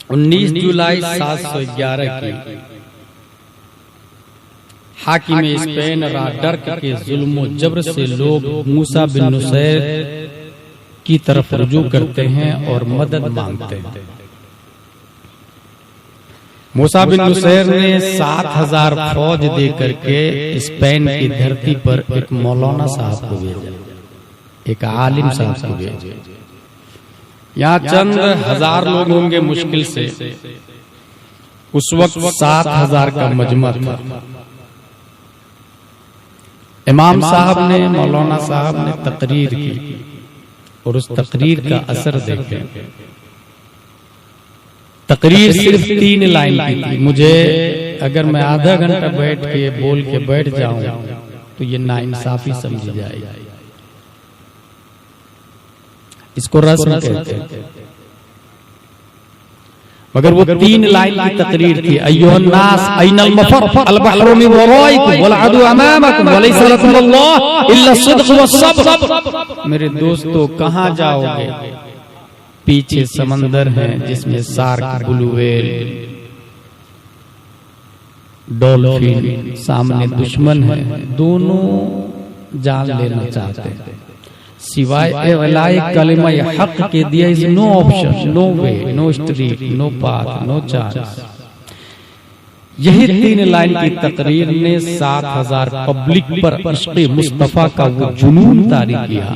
19 जुलाई 711 की हाकिम स्पेन राडर्क के जुल्म जबर से लोग मूसा बिन नुसैर की तरफ रुजू करते हैं और मदद मांगते हैं। मूसा बिन नुसैर ने 7000 फौज दे करके स्पेन की धरती पर एक मौलाना साहब को भेजा, एक आलिम साहब को भेजा। यहाँ चंद हजार लोग होंगे मुश्किल से, उस वक्त 7000 का मजमा था। इमाम साहब ने, मौलाना साहब ने तकरीर की और उस तकरीर का असर देखे। तकरीर सिर्फ 3 लाइन की थी। मुझे अगर मैं आधा घंटा बैठ के बोल के बैठ जाऊं तो ये नाइंसाफी समझी जाएगी। इसको रस्म कहते हैं, मगर वो 3 लाइन की तकरीर थी। अय्युहन नास अयनल मफर अल बहरु मिन वराइकुम वल अदु अमामकुम व लैसा लकुम अल्लाह इल्ला सिद्क़ व सब्र। मेरे दोस्तों, कहां जाओगे? पीछे समंदर है जिसमें शार्क, ब्लू व्हेल, डॉल्फिन, सामने दुश्मन है, दोनों जान लेना चाहते हैं। सिवाय कलिमा हक के दिया is no option, no way, no street, no path, no chance. यही 3 लाइन की तकरीर ने 7000 पब्लिक पर इश्क़ मुस्तफा का वो जुनून तारी किया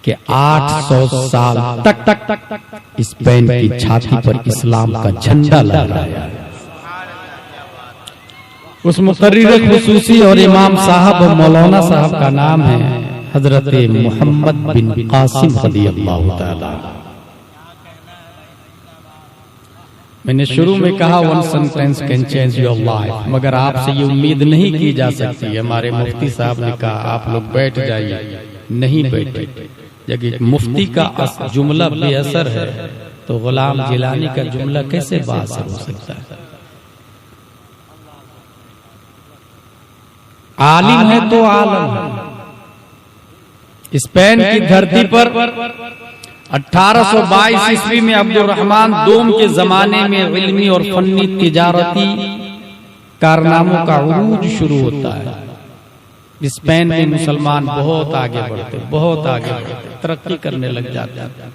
कि 800 साल तक स्पेन की छाती पर इस्लाम का झंडा लहराया। उस मुक़र्रिर खुसूसी और इमाम साहब और मौलाना साहब का नाम है हजरत मोहम्मद बिन कासिम रज़ियल्लाहु ताला। मैंने शुरू में कहा 1 sentence can change your life, मगर आपसे ये उम्मीद नहीं की जा सकती। हमारे मुफ्ती साहब ने कहा आप लोग बैठ जाइए, नहीं बैठे। जब मुफ्ती का जुमला बेअसर है तो गुलाम जिलानी का जुमला कैसे बाअसर हो सकता है? आलिम है तो आलम है। स्पेन की धरती पर 1822 ईस्वी में अब्दुर्रहमान दोम के जमाने में इल्मी और फन्नी तिजारती कारनामों का उरूज शुरू होता है। स्पेन में मुसलमान बहुत आगे बढ़ते, बहुत आगे बढ़ते, तरक्की करने लग जाते हैं।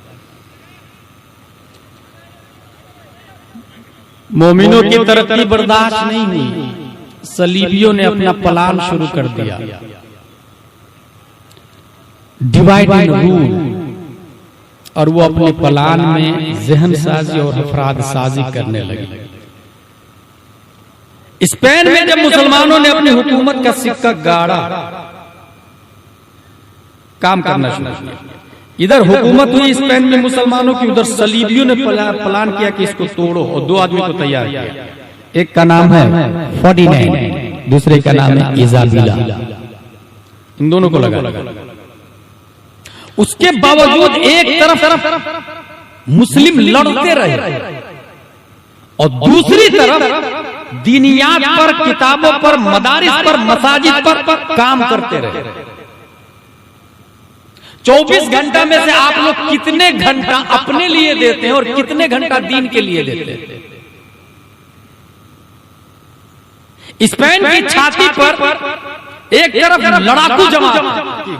मोमिनों की तरक्की बर्दाश्त नहीं हुई, सलीबियों ने अपना प्लान शुरू कर दिया, डिवाइड एंड रूल। और वो अपने प्लान में जहन साजी और अफराद साजी करने लगे। स्पेन में जब मुसलमानों ने अपनी हुकूमत का सिक्का गाड़ा, काम करना शुरू किया। इधर हुकूमत हुई स्पेन में मुसलमानों की, उधर सलीबियों ने प्लान किया कि इसको तोड़ो और 2 आदमी को तैयार किया। एक का नाम है फर्डिनेंड, दूसरे का नाम है इजाबिला। इन दोनों को लगा। उसके बावजूद एक तरफ मुस्लिम लड़ते रहे और दूसरी तरफ दीनियात पर, किताबों पर, मदारिस पर, मसाजिद पर काम करते रहे। 24 घंटा में से आप लोग कितने घंटा अपने लिए देते हैं और कितने घंटा दीन के लिए देते हैं? स्पेन की छाती पर एक तरफ लड़ाकू जमात,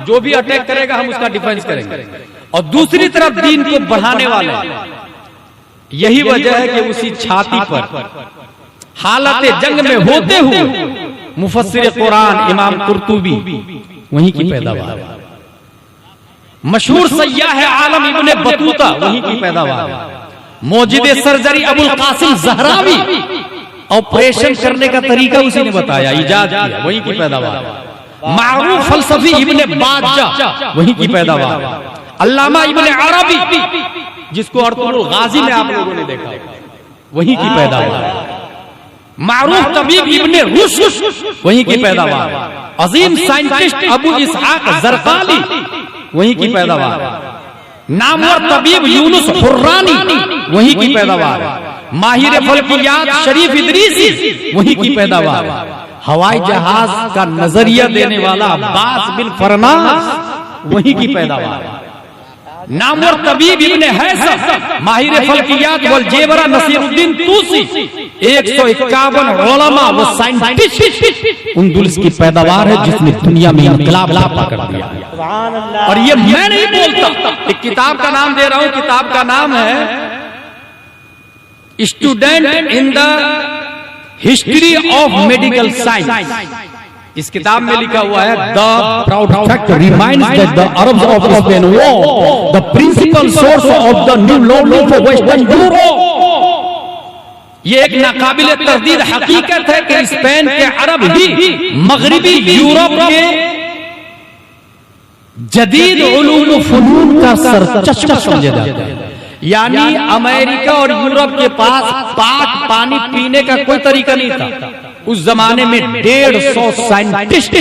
जो भी अटैक करेगा हम उसका डिफेंस करेंगे, और दूसरी तरफ दीन को बढ़ाने वाले। यही वजह है कि उसी छाती पर हालत जंग में होते हुए मुफस्सिर कुरान इमाम कुर्तुबी वहीं की पैदावार, मशहूर सय्याह है आलम इब्ने बतूता वहीं की पैदावार, मौजिद सर्जरी अबुल कासिम ज़हरावी ऑपरेशन करने का तरीका उसी ने बताया, इजाद किया, वहीं की पैदावार। मारूफ फलसफी इब्ने बाज्जा वहीं की पैदावार। अल्लामा इब्ने अरबी, जिसको अर्तुल गाजी में आप लोगों ने देखा, वहीं की पैदावार। मारूफ तबीब इब्ने रुश्द वहीं की पैदावार। अजीम साइंटिस्ट अबू इसहाक ज़रकाली वहीं की पैदावार। नामवर तबीब यूनुस हुर्रानी वहीं की पैदावार। माहिर फल्कियात शरीफ इदरीसी वहीं की पैदावार। हवाई जहाज का नजरिया देने वाला अब्बास बिन फरनास वहीं की पैदावार। नामवर तबीब इब्ने हैसम माहिर फल्कियात वल जेबरा नसीरुद्दीन तूसी 151 उलमा व साइंटिस्ट उनदुलस की पैदावार है जिसने दुनिया में इनकलाब लापा कर दिया। और ये मैं नहीं बोलता, एक किताब का नाम दे रहा हूं, किताब का नाम है student in the history of medical science. इस किताब में लिखा हुआ है the proud fact reminds that the Arabs of Spain were the principal source of the new law for western Europe. ये एक नाकाबिल तरदीद हकीकत है कि स्पेन के अरब ही मगरिबी यूरोप के जदीद उलूम व फनून का सरचश्मा समझे जाते हैं। यानी अमेरिका और यूरोप के पास पाक पानी पीने का कोई तरीका नहीं था। उस जमाने में 150 साइंटिस्ट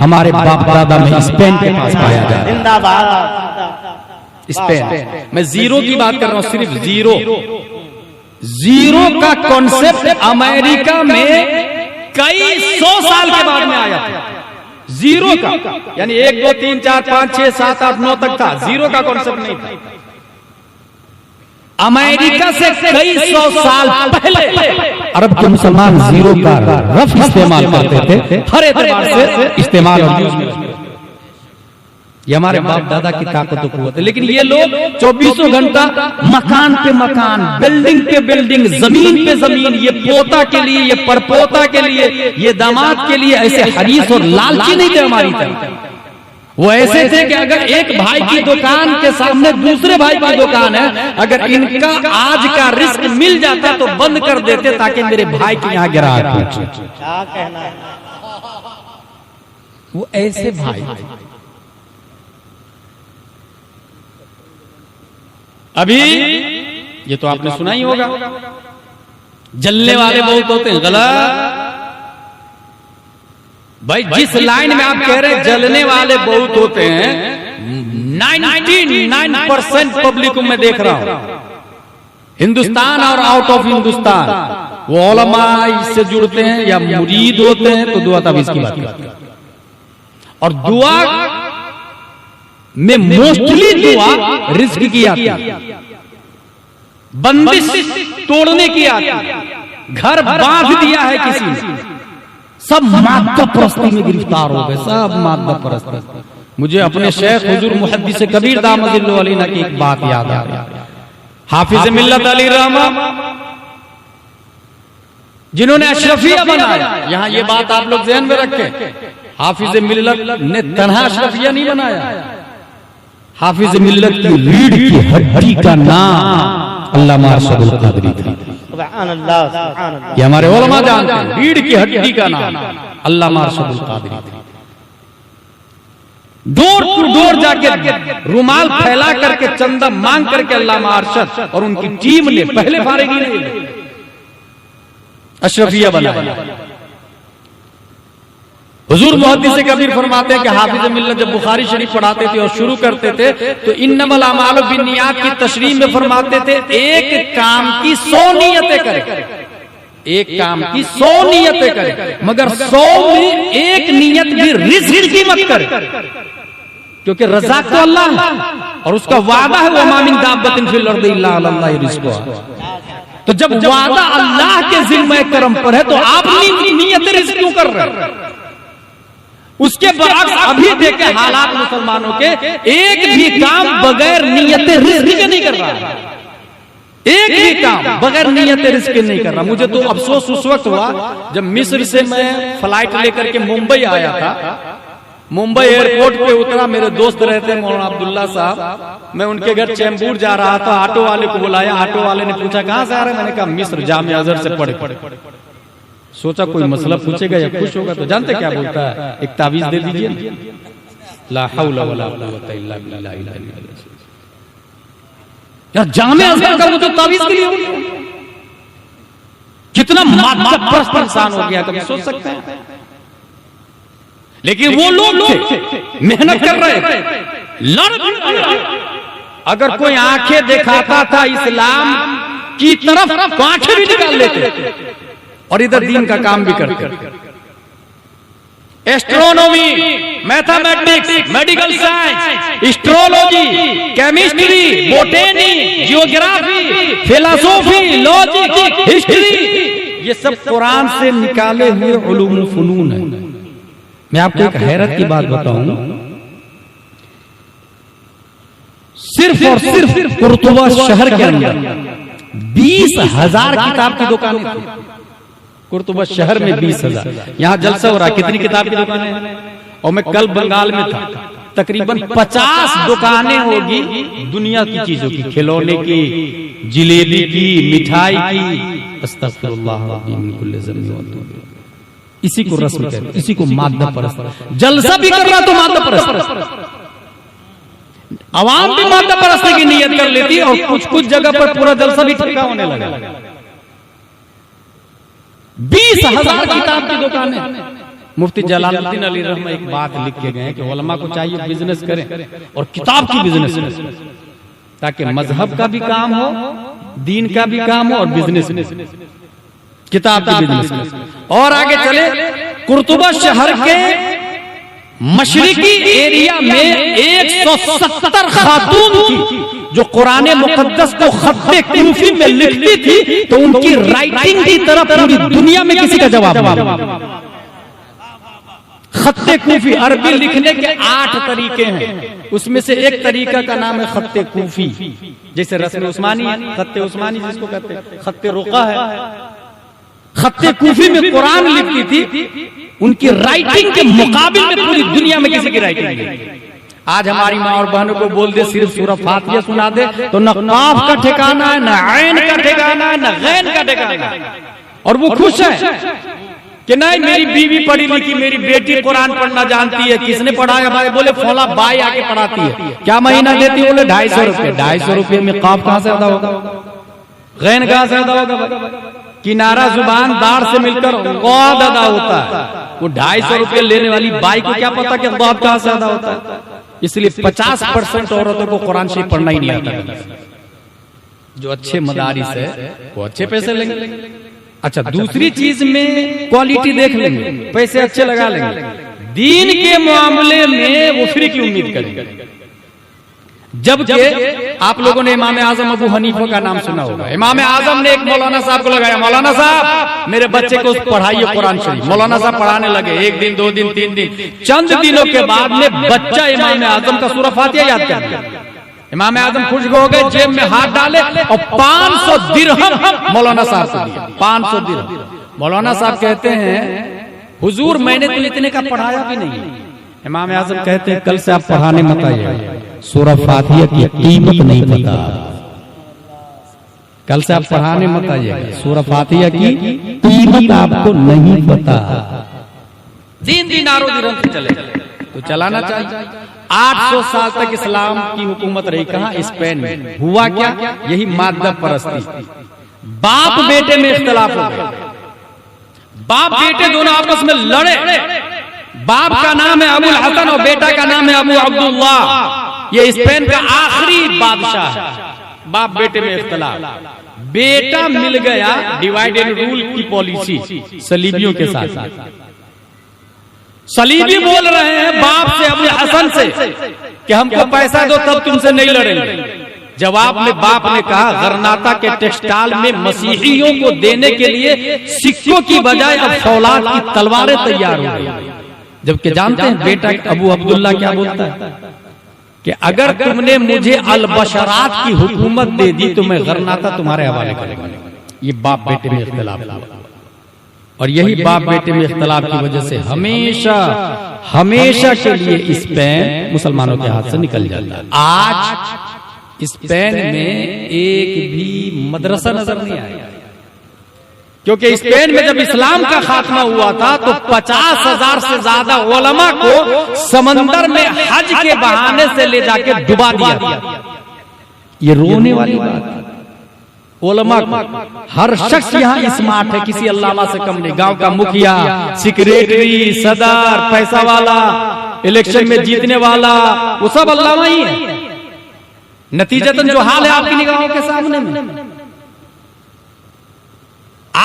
हमारे बाप दादा में स्पेन के पास पाया जाता है। स्पेन, मैं जीरो की बात कर रहा हूं, सिर्फ जीरो का कॉन्सेप्ट अमेरिका में कई 100 साल के बाद में आया था। जीरो का यानी 1 2 3 4 5 6 7 8 9 तक था, जीरो का कॉन्सेप्ट नहीं था। अमेरिका से कई 100 साल पहले अरब के मुसलमान जीरो का रफ इस्तेमाल करते थे, हर एतबार से इस्तेमाल और यूज में। ये हमारे बाप दादा की ताकत कुव्वत है। लेकिन ये लोग 24 घंटा मकान पे मकान, बिल्डिंग पे बिल्डिंग, जमीन पे जमीन, ये पोता के लिए, ये परपोता के लिए, ये दामाद के लिए ऐसे हरीस और लालची नहीं थे हमारी तरह। वो ऐसे थे कि अगर एक भाई की दुकान के सामने दूसरे भाई की दुकान है, अगर इनका आज का रिस्क मिल जाता तो बंद कर देते ताकि मेरे भाई के यहाँ गिरावट पहुंचे। क्या कहना है? वो ऐसे भाई। अभी ये तो आपने सुना ही होगा, जलने वाले बहुत होते हैं। गलत भाई, जिस लाइन में आप कह रहे हैं जलने वाले बहुत होते हैं, 99% पब्लिक को मैं देख रहा हूं हिंदुस्तान और आउट ऑफ हिंदुस्तान, वो उलमा इससे जुड़ते हैं या मुरीद होते हैं तो दुआ तावीज़ की बात करते हैं। और दुआ में मोस्टली दुआ रिस्क की आती है, बंदिश तोड़ने की आती है, घर बांध दिया है किसी ने, सब मादा परस्ती में गिरफ्तार हो गए, सब मादा परस्ती। मुझे अपने शेख हुजूर मुहद्दिस कबीर दामदिल्लो अलीना की एक बात याद आ रही। हाफिज मिल्लत अली रहमा जिन्होंने अशरफिया बनाया, यहां ये बात आप लोग ज़हन में रखें, हाफिज मिल्लत ने तन्हा अशरफिया नहीं बनाया। हाफिज मिल्लत की रीढ़ की हड्डी का नाम अल्लामा अरशदुल कादरी था। ये हमारे उलमा जानते हैं, रीढ़ की हड्डी का नाम अल्लामा अरशदुल कादरी था। डोर टू डोर जाके रुमाल फैला करके चंदा मांग करके अल्लामा अरशद और उनकी टीम ने पहले फारेगी नहीं अशरफिया बनाया। हुजूर मुहद्दिस कबीर फरमाते हैं कि हाफिज मिल्लत जब बुखारी शरीफ पढ़ाते थे और शुरू करते थे तो इन्नमल अमालु बिन्नियात की तशरीह में फरमाते थे एक काम की 100 नियतें करें, एक काम की 100 नियतें करें, मगर 100 में एक नियत भी रिज़्क़ की मत करें, क्योंकि रज़ाक़ तो अल्लाह है और उसका वादा है वमा मिन दाब्बतिन फिल अर्दि इल्ला अल्लाह रिज़्क़ुहा। तो जब वादा अल्लाह के ज़िम्मे करम पर है तो आप नियत रिज़्क़ क्यों कर रहे हैं? उसके बरअक्स अभी देखे हालात मुसलमानों के, एक भी काम बगैर नियत रिज़्क़ के नहीं कर रहा है, एक भी काम बगैर नियत रिज़्क़ के नहीं कर रहा। मुझे तो अफसोस उस वक्त हुआ जब मिस्र से मैं फ्लाइट लेकर के मुंबई आया था। मुंबई एयरपोर्ट पे उतरा, मेरे दोस्त रहते मौलाना अब्दुल्ला साहब, मैं उनके घर चैम्बूर जा रहा था, ऑटो वाले को बुलाया, ऑटो वाले ने पूछा कहां से आ रहे हैं, मैंने कहा मिस्र जामिया अज़हर से पढ़े। सोचा कोई मसला पूछेगा या खुश होगा, तो जानते क्या बोलता है, एक तावीज दे दीजिए, ला हौला वला कुव्वता इल्ला बिल्लाह। यार जामिया अज़हर का वो तो तावीज के लिए कितना मादा परस्त इंसान हो गया, कभी सोच सकते हैं? लेकिन वो लोग थे, मेहनत कर रहे थे। अगर कोई आंखें दिखाता था इस्लाम की तरफ तो आंखें भी निकाल लेते और इधर दीन का काम भी करते। Astronomy, mathematics, medical science, astrology, chemistry, बोटेनी, geography, philosophy, logic, history, ये सब कुरान से निकाले हुए उलूम फुनून है। मैं आपको एक हैरत की बात बताऊं, सिर्फ और सिर्फ कुर्तुबा शहर के अंदर 20,000 किताब की दुकानें थी। कुर्तुबा शहर में 20,000। यहाँ जलसा हो रहा, कितनी किताब की दुकानें हैं? और मैं कल बंगाल में था, तकरीबन 50 दुकानें होगी दुनिया की चीजों की, खिलौने की, जिलेबी की, मिठाई की। अस्तगफिरुल्लाह। इसी को रस्म कहते हैं, इसी को मादा परस्त। जलसा भी कर रहा तो मादा परस्त, आवाम भी मादा परस्ती की नियत कर लेती और कुछ कुछ जगह पर पूरा जलसा भी ठप्पा होने लगा। 20,000 किताब की दुकानें। मुफ्ती जलालुद्दीन अली रहमा एक बात लिख के गए कि उलमा को चाहिए बिजनेस करें और किताब की बिजनेस करें, ताकि मजहब का भी काम हो, दीन का भी काम हो और बिजनेस किताब की बिजनेस। और आगे चले, कुर्तुबा शहर के मशरिकी एरिया में 170 खातून थी जो कुरान मुकद्दस को खत्ते कूफी में लिखती थी, तो उनकी राइटिंग की तरफ पूरी दुनिया में किसी का जवाब नहीं। खत्ते कूफी, अरबी लिखने के 8 तरीके हैं, उसमें से एक तरीका का नाम है खत्ते कूफी। जैसे रस्म उस्मानी है, खत्ते उस्मानी जिसको कहते हैं, खत्ते रुका है। खत्ते कूफी में कुरान लिखती थी, उनकी राइटिंग के मुकाबिल में पूरी दुनिया में किसी की राइटिंग नहीं। आज हमारी माँ और बहनों को बोल दे सिर्फ सूरह फातिहा सुना दे तो न काफ का ठिकाना है, न ऐन का ठिकाना है, न गैन का ठिकाना है, और वो खुश है कि नहीं मेरी बीवी पढ़ी लिखी, मेरी बेटी कुरान पढ़ना जानती है। किसने पढ़ाया? हमारे बोले फौला बाई आके पढ़ाती है। क्या महीना देती है? बोले 250 रुपए। 250 रुपए में काफ कहां से अदा होगा, गैन कहां से अदा होगा? किनारा जुबान दार से मिलकर गौद अदा होता है। वो 250 रुपए लेने वाली बाई को क्या पता कि गौद कहां से अदा होता है? इसलिए 50% औरतों को कुरान शरीफ पढ़ना ही नहीं आता। जो अच्छे मदारिस है वो अच्छे पैसे लेंगे। अच्छा, दूसरी चीज में क्वालिटी देख लेंगे, पैसे अच्छे लगा लेंगे। दीन के मामले में वो फ्री की उम्मीद करेंगे। जबकि आप लोगों ने इमाम आजम अबू हनीफा का नाम सुना होगा। इमाम आजम ने एक मौलाना साहब को लगाया, मौलाना साहब मेरे बच्चे को पढ़ाइए कुरान शरीफ। मौलाना साहब पढ़ाने लगे, 1 दिन 2 दिन 3 दिन, चंद दिनों के बाद में बच्चा इमाम आजम का सूरह फातिहा याद कर दिया। इमाम आजम खुश हो गए, जेब में हाथ डाले और 500 दिरहम मौलाना साहब को दिया। 500 दिरहम। मौलाना साहब कहते हैं हुजूर मैंने तो इतने का पढ़ाया भी नहीं। इमाम आजम कहते हैं कल से आप पढ़ाने मत आइए, सूरह फातिहा की कीमत नहीं पता। कल से आप पढ़ाने मत आइएगा, सूरह फातिहा की कीमत आपको नहीं पता। 3 दिनारों दिरहम से चले तो चलाना चाहिए। 800 साल तक इस्लाम की हुकूमत रही। कहाँ? स्पेन में। हुआ क्या? यही मादा परस्ती। बाप बेटे में इख्तलाफ हो गया, बाप बेटे दोनों आपस में लड़े। बाप का नाम है अबुल हसन और बेटा का नाम है अबू अब्दुल्लाह। ये स्पेन का आखिरी बादशाह है। बाप बेटे में इख्तलाफ। बेटा मिल गया डिवाइड एंड रूल की पॉलिसी सलीबियों के साथ। सलीबी बोल रहे हैं बाप से, अबू हसन से, कि हमको पैसा दो तब तुमसे नहीं लड़ेंगे। जवाब में बाप ने कहा गरनाता के टेक्सटाइल में मसीहियों को देने के लिए सिक्कों की बजाय अब फौलाद की तलवारें तैयार हो गई। जबकि जानते हैं बेटा अबू अब्दुल्ला क्या बोलता है कि अगर तुमने मुझे अलबशरात की हुकूमत दे दी तो मैं गरनाता तुम्हारे हवाले करूंगा। ये बाप बेटे में इख्तिलाफ हुआ, और यही बाप बेटे में इख्तिलाफ की वजह से हमेशा हमेशा के लिए स्पेन मुसलमानों के हाथ से निकल जाता है। आज स्पेन में एक भी मदरसा नजर नहीं आया, क्योंकि स्पेन में जब इस्लाम का खात्मा हुआ था तो 50,000 से ज्यादा उलमा को समंदर में हज के बहाने से ले जाके डुबा दिया। ये रोने वाली बात है। उलमा को हर शख्स यहाँ स्मार्ट है, किसी अल्लामा से कम नहीं। गांव का मुखिया, सेक्रेटरी, सदर, पैसा वाला, इलेक्शन में जीतने वाला, वो सब अल्लामा ही है। नतीजतन जो हाल है आपकी निगाहों के सामने में।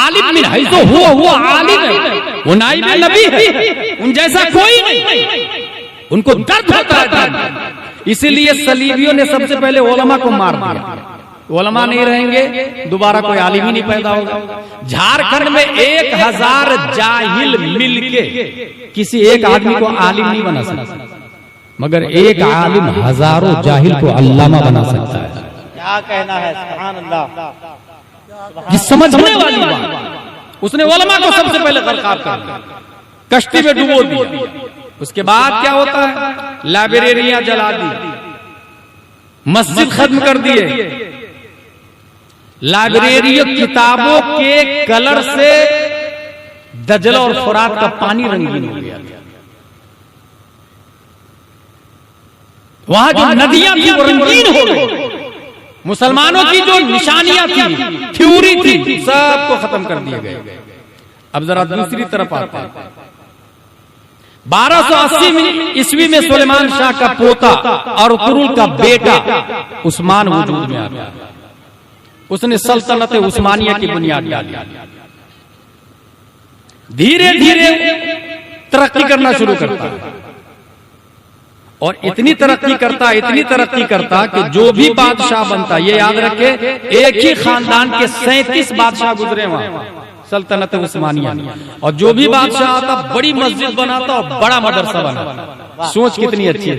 आलिम मिन हैसो हुआ आलिम है, वो नाइब नबी है, उन जैसा कोई नहीं। उनको दर्द होता है, इसीलिए सलीबियों ने सबसे पहले उलमा को मार दिया। उलमा नहीं रहेंगे दोबारा कोई आलिम ही नहीं पैदा होगा। झारखंड में 1000 जाहिल मिलके किसी एक आदमी को आलिम नहीं बना सकता, मगर एक आलिम हजारों जाहिल को अल्लामा बना सकता है। क्या कहना है, सुभान अल्लाह। ये समझने वाली बात। उसने उलमा को सबसे पहले गरकाब कर दिया, कश्ती में डुबो दिया। उसके बाद क्या होता है, लाइब्रेरियां जला दी, मस्जिद खत्म कर दिए, लाइब्रेरियों किताबों के कलर से दजल और फुरात का पानी रंगीन हो गया। वहां जो नदियां थी वो रंगीन हो गई। मुसलमानों की जो निशानियां थी, थ्योरी थी, सबको खत्म कर दिए गए। अब जरा दूसरी तरफ आते हैं। 1280 ईस्वी में सुलेमान शाह का पोता और तुरुल का बेटा उस्मान वजूद में आ गया। उसने सल्तनत उस्मानिया की बुनियाद डाली। धीरे धीरे तरक्की करना शुरू करता और इतनी तरक्की करता कि जो भी बादशाह बनता, ये याद रखे, एक ही खानदान के 37 बादशाह गुजरे वहां सल्तनत उस्मानिया में, और जो भी बादशाह आता बड़ी मस्जिद बनाता और बड़ा मदरसा बनाता। सोच कितनी अच्छी है।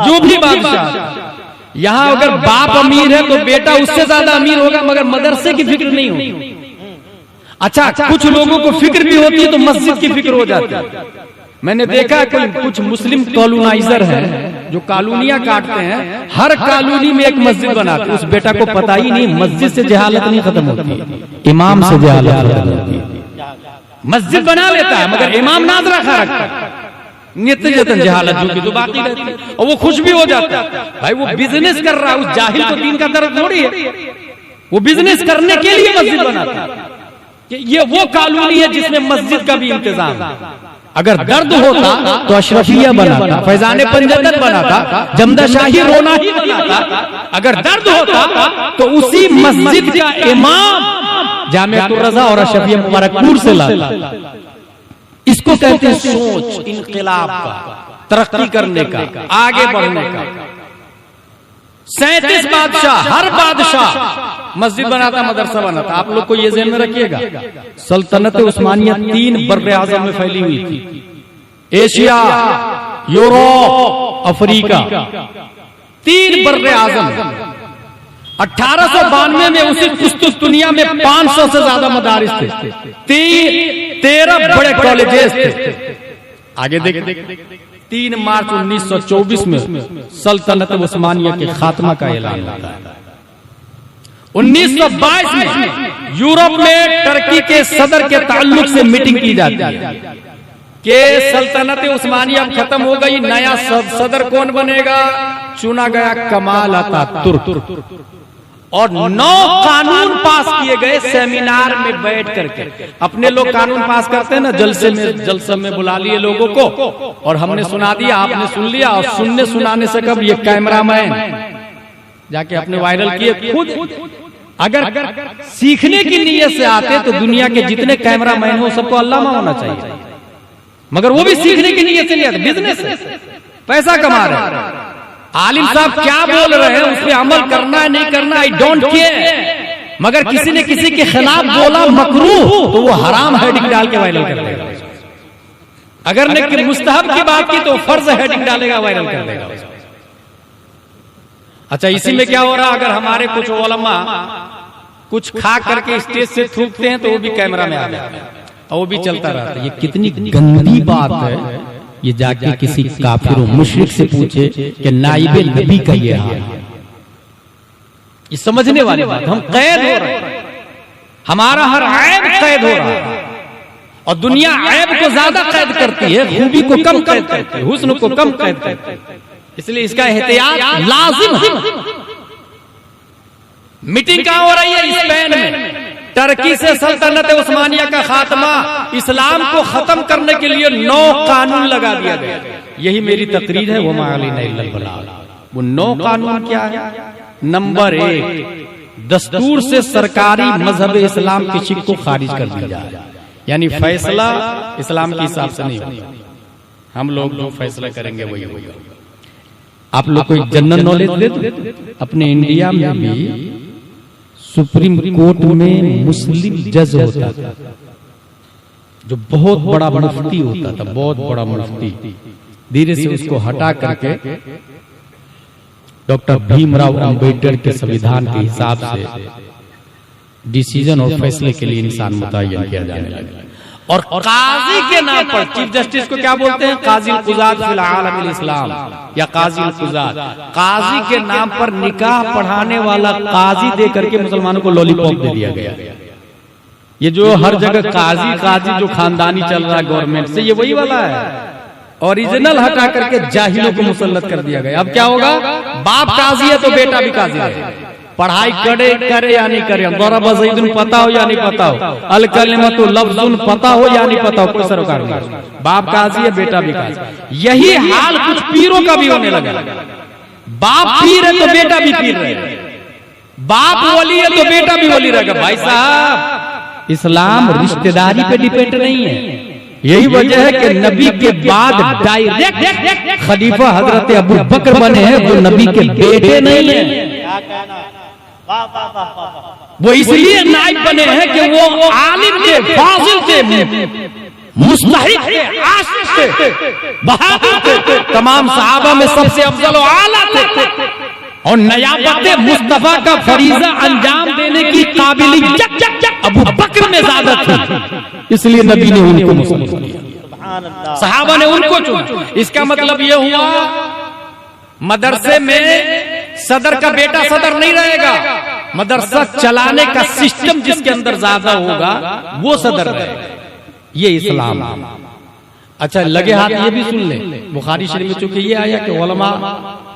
जो भी बादशाह, यहाँ अगर बाप अमीर है तो बेटा उससे ज्यादा अमीर होगा, मगर मदरसे की फिक्र नहीं होगी। अच्छा, कुछ लोगों को फिक्र भी होती है तो मस्जिद की फिक्र हो जाती है। मैंने देखा कोई कुछ मुस्लिम कॉलोनाइजर हैं जो कॉलोनियां काटते हैं, हर कॉलोनी में एक मस्जिद बनाते हैं। उस बेटा को पता ही नहीं मस्जिद से जहालत नहीं खत्म होती, इमाम से जहालत खत्म होती है। मस्जिद बना लेता है मगर इमाम नाज़रा खा रखता है, नित्य जतन जहालत जो की तो बाकी रहती है, और वो खुश भी हो जाता है। भाई वो बिजनेस कर रहा है, उस जाहिल को दीन का दर्द थोड़ी है। वो बिजनेस करने के लिए मस्जिद बनाता है कि ये वो कॉलोनी है जिसमें मस्जिद का भी इंतजाम है। अगर दर्द होता तो अशरफिया बनाता, फैजाने पंजतन बनाता, जमदा शाही रोना ही बनाता। अगर दर्द होता तो उसी मस्जिद का इमाम जामिअतुर रज़ा और अशरफिया मुबारकपुर से लाता। इसको कहते हैं सोच, इनकलाब का, तरक्की करने का, आगे बढ़ने का। 37 बादशाह, हर बादशाह मस्जिद बनाता, मदरसा बनाता। आप लोग को ये ज़हन में रखिएगा, सल्तनत उस्मानिया 3 बर्रे आज़म में फैली हुई थी। एशिया, यूरोप, अफ्रीका, 3 बर्रे आज़म। 1892 में उसी कुस्तुनिया में 500 से ज्यादा मदारिस थे, 13 बड़े कॉलेजेस थे। आगे देख 3 मार्च 1924 में सल्तनत उस्मानिया के खात्मा का ऐलान होता है। 1922 में यूरोप में टर्की के सदर के ताल्लुक से मीटिंग की जाती है कि सल्तनत उस्मानिया खत्म हो गई, नया सदर कौन बनेगा? चुना गया कमाल अतातुर्क। और 9 कानून पास किए गए सेमिनार में बैठ करके। अपने लोग कानून पास करते हैं ना, जलसे में बुला लिए लोगों को और हमने सुना दिया, आपने सुन लिया, और सुनने सुनाने से कब ये कैमरामैन जाके अपने वायरल किए। खुद अगर सीखने की नीयत से आते तो दुनिया के जितने कैमरामैन हो सबको अल्लामा होना चाहिए, मगर वो भी सीखने की नीयत से नहीं आते, बिजनेस है, पैसा कमा रहे हैं। आलिम साहब क्या बोल रहे हैं उस पर अमल करना है नहीं करना, आई डोंट केयर। मगर किसी ने किसी के खिलाफ बोला मकरूह तो वो हराम हेडिंग डाल के वायरल कर देगा। अगर ने मुस्तहब की बात की तो फर्ज हेडिंग डालेगा, वायरल कर देगा। अच्छा, इसी में क्या हो रहा, अगर हमारे कुछ उलमा कुछ खा करके स्टेज से थूकते हैं तो वो भी कैमरा में आ जाता है और वो भी चलता रहता है। ये कितनी गंदी बात है। ये जाके किसी काफिर मुशरिक से पूछे कि नाइबे नबी का ये हाल है। ये समझने वाली बात, हम कैद हो रहे हैं, हमारा हर ऐब कैद हो रहा है। और दुनिया ऐब को ज्यादा कैद करती है, खूबी को कम कैद करती है, हुस्न को कम कैद करती है। इसलिए इसका एहतियात लाजिम है। मीटिंग कहां हो रही है? स्पेन में। टर्की से सल्तनत उस्मानिया का खात्मा, इस्लाम को खत्म करने के लिए 9 कानून लगा दिया गया। यही मेरी तकरीर है। वो 9 कानून क्या है? नंबर 1, दस्तूर से सरकारी मजहब इस्लाम के शिक को खारिज कर दिया जाए, यानी फैसला इस्लाम के हिसाब से नहीं होगा, हम लोग जो फैसला करेंगे वही होगा। आप लोग को एक जनरल नॉलेज दे दो, अपने इंडिया में भी सुप्रीम कोर्ट में मुस्लिम जज होता था, जो बहुत बड़ा मुफ्ती होता था, बहुत बड़ा मुफ्ती। धीरे से उसको हटा करके डॉक्टर भीमराव अंबेडकर के संविधान के हिसाब से डिसीजन और फैसले के लिए इंसान मुतय्यन किया जाने लगा। और काजी के नाम पर चीफ जस्टिस को क्या बोलते हैं? काजी कुजात फिल आलम इस्लाम या काजी कुजात। काजी के नाम पर निकाह पढ़ाने वाला काजी दे करके मुसलमानों को लॉलीपॉप दे दिया गया। ये जो हर जगह काजी काजी जो खानदानी चल रहा है गवर्नमेंट से, ये वही वाला है। ओरिजिनल हटा करके जाहिलों को मुसल्लत कर दिया गया। अब क्या होगा? बाप काजी है तो बेटा भी काजी है। पढ़ाई करे या नहीं करे, दरब ज़ैदुन पता हो या नहीं पता हो, अल कलिमतु लफ्ज़ुन पता हो या नहीं पता हो, कोई सरोकार नहीं। बाप काजी है, बेटा भी काजी। यही हाल कुछ पीरों का भी होने लगा। बाप पीर है तो बेटा भी पीर रहे, बाप वली है तो बेटा भी वली रहेगा। भाई साहब, इस्लाम रिश्तेदारी पे डिपेंड नहीं है। यही वजह है कि नबी के बाद डायरेक्ट खलीफा हजरत अबू बकर बने हैं, वो नबी के बेटे नहीं है। वो इसलिए नाइब बने हैं कि वो आलिम थे, फाजिल थे, मुस्तहिक थे, आशिक थे, बहादुर थे, तमाम सहाबा में सबसे अफजल और आला थे, और नयाबत मुस्तफा का फरीजा अंजाम देने की काबिलियत अबू बकर में ज्यादा थी, इसलिए नबी ने उनको मुसल्लत किया, सहाबा ने उनको चुना। इसका मतलब ये हुआ मदरसे में सदर का बेटा सदर नहीं रहेगा, मदरसा चलाने का सिस्टम जिसके अंदर ज्यादा होगा वो सदर रहेगा। ये इस्लाम। अच्छा, लगे हाथ ये भी सुन ले, बुखारी शरीफ में चूंकि ये आया कि उलमा